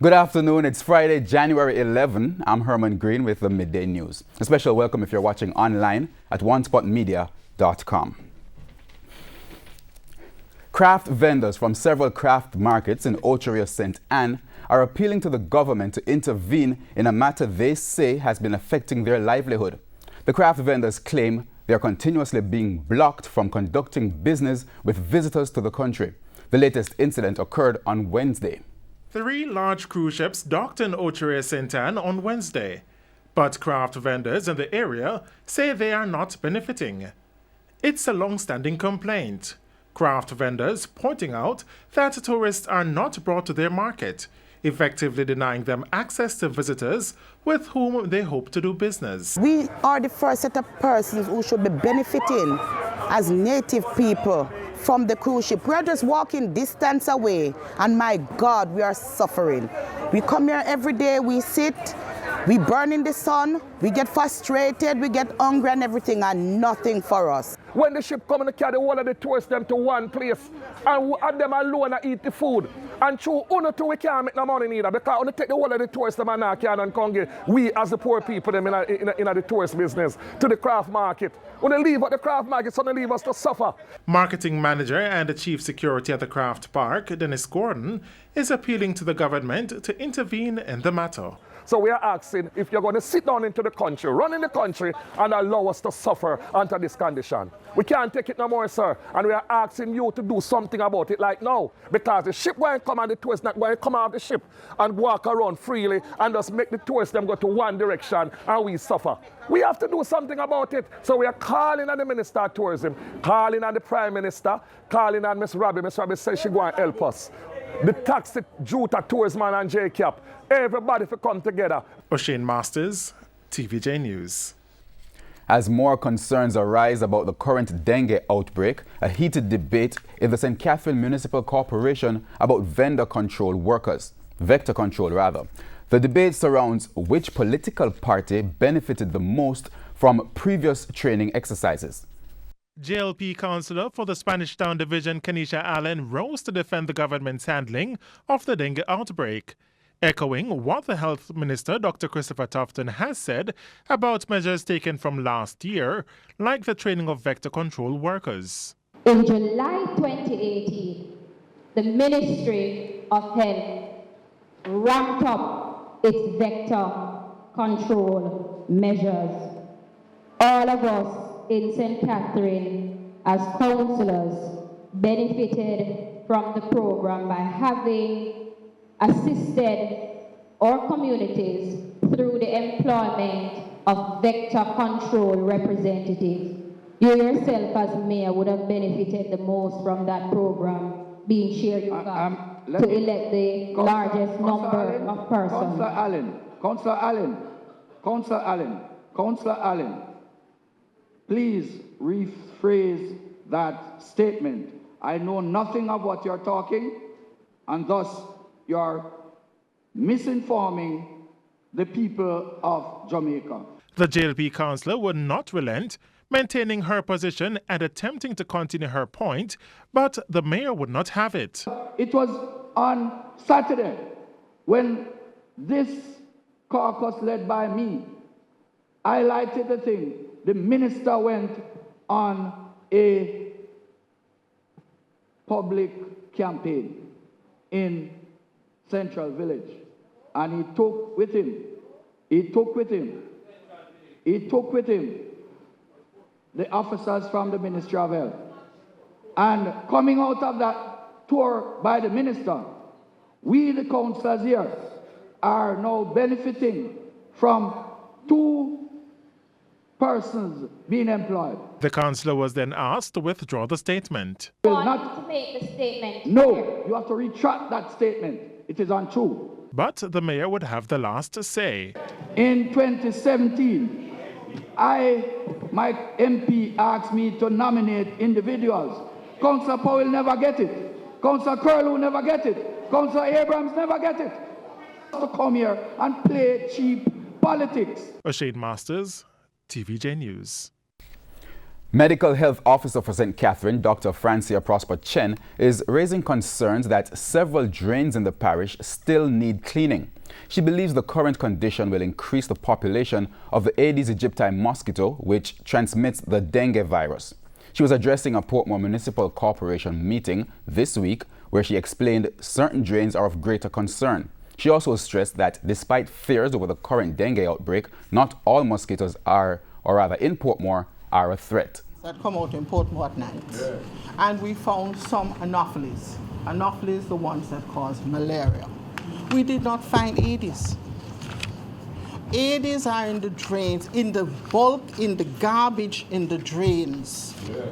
Good afternoon. It's Friday, January 11. I'm Herman Green with the Midday News. A special welcome if you're watching online at onespotmedia.com. Craft vendors from several craft markets in Ocho St. Anne are appealing to the government to intervene in a matter they say has been affecting their livelihood. The craft vendors claim they are continuously being blocked from conducting business with visitors to the country. The latest incident occurred on Wednesday. 3 large cruise ships docked in Ocho St. Anne on Wednesday, but craft vendors in the area say they are not benefiting. It's a long-standing complaint. Craft vendors pointing out that tourists are not brought to their market, effectively denying them access to visitors with whom they hope to do business. We are the first set of persons who should be benefiting as native people from the cruise ship. We're just walking distance away, and my God, we are suffering. We come here every day, we sit, we burn in the sun, we get frustrated, we get hungry and everything, and nothing for us. When the ship come and carry all of the tourists them to one place, and we have them alone and eat the food, and through uno two we can't make no money neither, because when they take the whole of the tourists them and now can come get we as the poor people them in the tourist business to the craft market. When they leave at the craft market, so they leave us to suffer. Marketing manager and the chief security at the craft park, Dennis Gordon, is appealing to the government to intervene in the matter. So we are asking if you're going to sit down into the country, run in the country, and allow us to suffer under this condition. We can't take it no more, sir. And we are asking you to do something about it like now. Because the ship won't come and the tourists not going to come out of the ship and walk around freely and just make the tourists them go to one direction and we suffer. We have to do something about it. So we are calling on the Minister of Tourism, calling on the Prime Minister, calling on Ms. Rabi. Ms. Rabi says she going to help us. The taxi, Juta, Tourisman and JCAP, everybody to come together. O'Shane Masters, TVJ News. As more concerns arise about the current dengue outbreak, a heated debate in the St. Catherine Municipal Corporation about vector control. The debate surrounds which political party benefited the most from previous training exercises. JLP Councillor for the Spanish Town Division, Kenisha Allen, rose to defend the government's handling of the dengue outbreak, echoing what the Health Minister, Dr. Christopher Tufton, has said about measures taken from last year, like the training of vector control workers. In July 2018, the Ministry of Health ramped up its vector control measures. All of us in St. Catherine as councillors benefited from the program by having assisted our communities through the employment of vector control representatives. You yourself as mayor would have benefited the most from that program, being sure you got to elect the largest number of persons. Councillor Allen, please rephrase that statement. I know nothing of what you're talking, and thus you're misinforming the people of Jamaica. The JLP councillor would not relent, maintaining her position and attempting to continue her point, but the mayor would not have it. It was on Saturday when this caucus led by me highlighted the thing. The minister went on a public campaign in Central Village, and he took with him the officers from the Ministry of Health. And coming out of that tour by the minister, we, the councillors here, are now benefiting from 2 persons being employed. The councillor was then asked to withdraw the statement. Will not to make the statement. No, you have to retract that statement. It is untrue. But the mayor would have the last say. In 2017, my MP asked me to nominate individuals. Councillor Powell never get it. Councillor Curlew never get it. Councillor Abrams never get it. To come here and play cheap politics. O'Shane Masters, TVJ News. Medical Health Officer for St. Catherine, Dr. Francia Prosper Chen, is raising concerns that several drains in the parish still need cleaning. She believes the current condition will increase the population of the Aedes aegypti mosquito, which transmits the dengue virus. She was addressing a Portmore Municipal Corporation meeting this week where she explained certain drains are of greater concern. She also stressed that despite fears over the current dengue outbreak, not all mosquitoes are, or rather in Portmore, are a threat. That come out in Portmore at night. Yeah. And we found some anopheles. Anopheles, the ones that cause malaria. We did not find Aedes. Aedes are in the drains, in the bulk, in the garbage, in the drains. Yeah.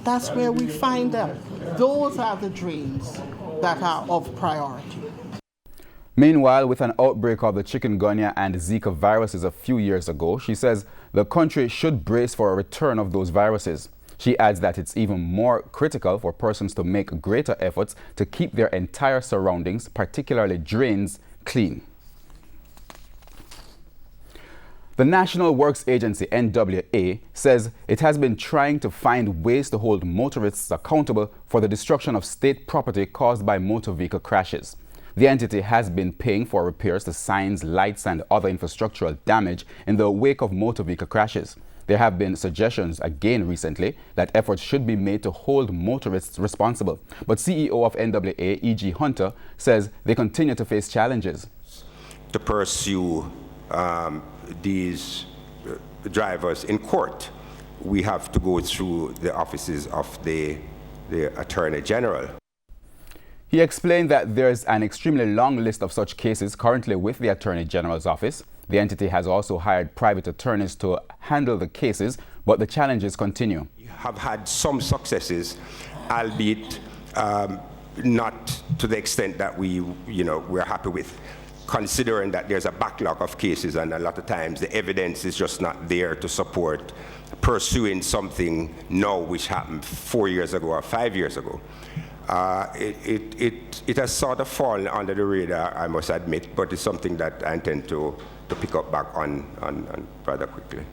That's where we find them. Those are the drains that are of priority. Meanwhile, with an outbreak of the chikungunya and Zika viruses a few years ago, she says the country should brace for a return of those viruses. She adds that it's even more critical for persons to make greater efforts to keep their entire surroundings, particularly drains, clean. The National Works Agency, NWA, says it has been trying to find ways to hold motorists accountable for the destruction of state property caused by motor vehicle crashes. The entity has been paying for repairs to signs, lights, and other infrastructural damage in the wake of motor vehicle crashes. There have been suggestions again recently that efforts should be made to hold motorists responsible. But CEO of NWA, E.G. Hunter, says they continue to face challenges. To pursue these drivers in court, we have to go through the offices of the Attorney General. He explained that there's an extremely long list of such cases currently with the Attorney General's office. The entity has also hired private attorneys to handle the cases, but the challenges continue. We have had some successes, albeit not to the extent that we're happy with, considering that there's a backlog of cases and a lot of times the evidence is just not there to support pursuing something now which happened 4 years ago or 5 years ago. It has sort of fallen under the radar, I must admit, but it's something that I intend to pick up back on rather quickly.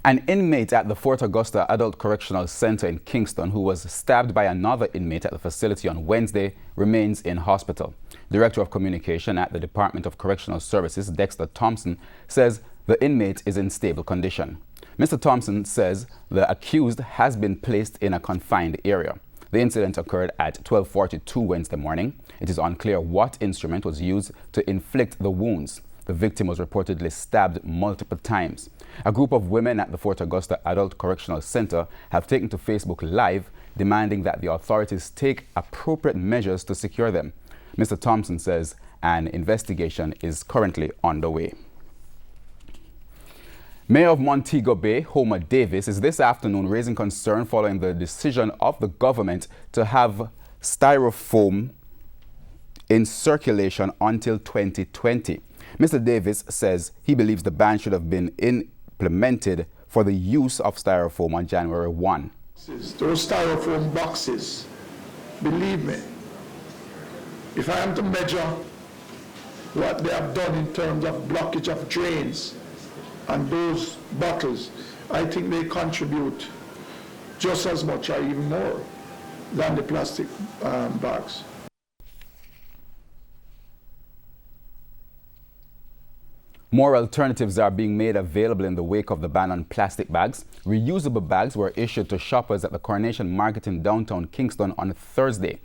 An inmate at the Fort Augusta Adult Correctional Center in Kingston who was stabbed by another inmate at the facility on Wednesday remains in hospital. Director of Communication at the Department of Correctional Services, Dexter Thompson, says the inmate is in stable condition. Mr. Thompson says the accused has been placed in a confined area. The incident occurred at 12:42 Wednesday morning. It is unclear what instrument was used to inflict the wounds. The victim was reportedly stabbed multiple times. A group of women at the Fort Augusta Adult Correctional Center have taken to Facebook Live, demanding that the authorities take appropriate measures to secure them. Mr. Thompson says an investigation is currently underway. Mayor of Montego Bay, Houma Davis, is this afternoon raising concern following the decision of the government to have styrofoam in circulation until 2020. Mr. Davis says he believes the ban should have been implemented for the use of styrofoam on January 1. Those styrofoam boxes, believe me, if I am to measure what they have done in terms of blockage of drains, and those bottles, I think they contribute just as much or even more than the plastic bags. More alternatives are being made available in the wake of the ban on plastic bags. Reusable bags were issued to shoppers at the Coronation Market in downtown Kingston on Thursday.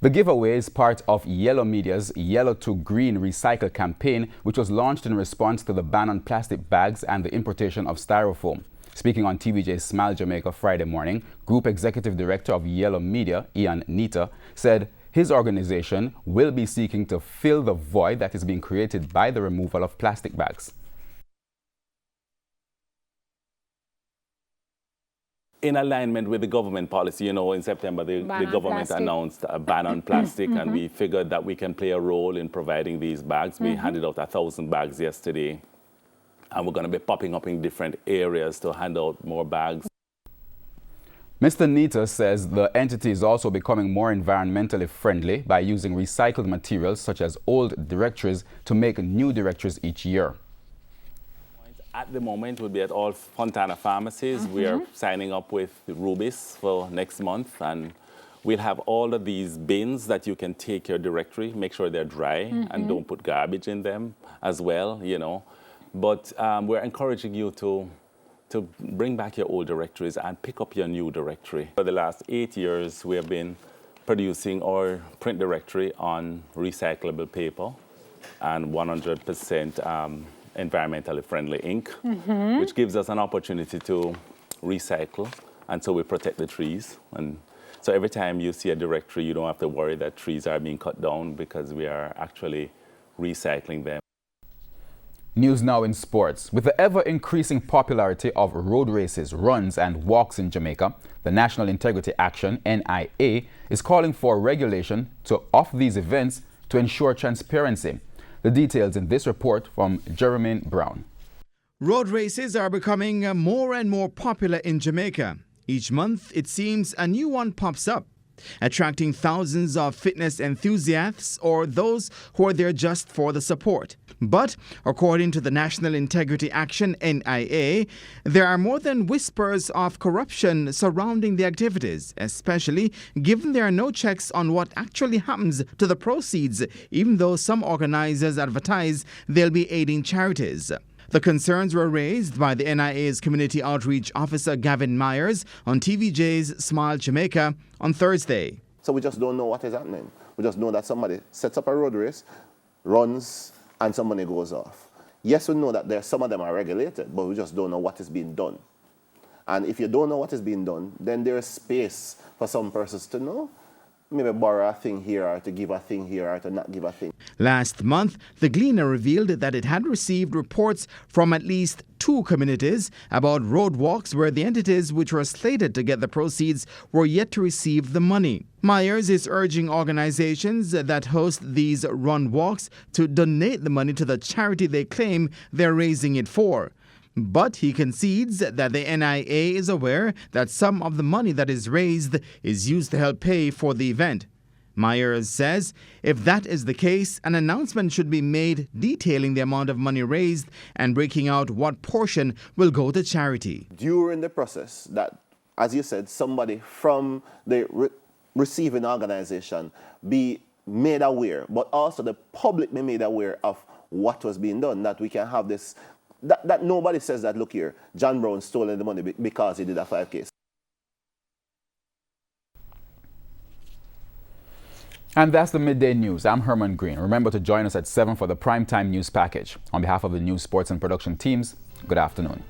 The giveaway is part of Yellow Media's Yellow to Green Recycle campaign, which was launched in response to the ban on plastic bags and the importation of styrofoam. Speaking on TVJ's Smile Jamaica Friday morning, Group Executive Director of Yellow Media, Ian Nita, said his organization will be seeking to fill the void that is being created by the removal of plastic bags. In alignment with the government policy, in September, the government announced a ban on plastic, and we figured that we can play a role in providing these bags. We handed out 1,000 bags yesterday, and we're going to be popping up in different areas to hand out more bags. Mr. Nita says the entity is also becoming more environmentally friendly by using recycled materials such as old directories to make new directories each year. At the moment, we'll be at all Fontana pharmacies. We are signing up with Rubis for next month, and we'll have all of these bins that you can take your directory, make sure they're dry, and don't put garbage in them as well, you know. But we're encouraging you to bring back your old directories and pick up your new directory. For the last 8 years, we have been producing our print directory on recyclable paper and 100% environmentally friendly ink, which gives us an opportunity to recycle, and so we protect the trees. And so every time you see a directory, you don't have to worry that trees are being cut down because we are actually recycling them. News now in sports. With the ever-increasing popularity of road races, runs and walks in Jamaica, the National Integrity Action, NIA, is calling for regulation of these events to ensure transparency. The details in this report from Jeremy Brown. Road races are becoming more and more popular in Jamaica. Each month, it seems a new one pops up, attracting thousands of fitness enthusiasts or those who are there just for the support. But according to the National Integrity Action, NIA, there are more than whispers of corruption surrounding the activities, especially given there are no checks on what actually happens to the proceeds, even though some organizers advertise they'll be aiding charities. The concerns were raised by the NIA's Community Outreach Officer Gavin Myers on TVJ's Smile Jamaica on Thursday. So we just don't know what is happening. We just know that somebody sets up a road race, runs, and some money goes off. Yes, we know that some of them are regulated, but we just don't know what is being done. And if you don't know what is being done, then there is space for some persons to know. Maybe borrow a thing here, or to give a thing here, or to not give a thing. Last month, the Gleaner revealed that it had received reports from at least 2 communities about road walks where the entities which were slated to get the proceeds were yet to receive the money. Myers is urging organizations that host these run walks to donate the money to the charity they claim they're raising it for. But he concedes that the NIA is aware that some of the money that is raised is used to help pay for the event. Myers says if that is the case, an announcement should be made detailing the amount of money raised and breaking out what portion will go to charity. During the process, that, as you said, somebody from the receiving organization be made aware, but also the public be made aware of what was being done, that we can have this. That nobody says that, look here, John Brown stole the money because he did a 5K. And that's the Midday News. I'm Herman Green. Remember to join us at 7 for the primetime news package. On behalf of the news, sports and production teams, good afternoon.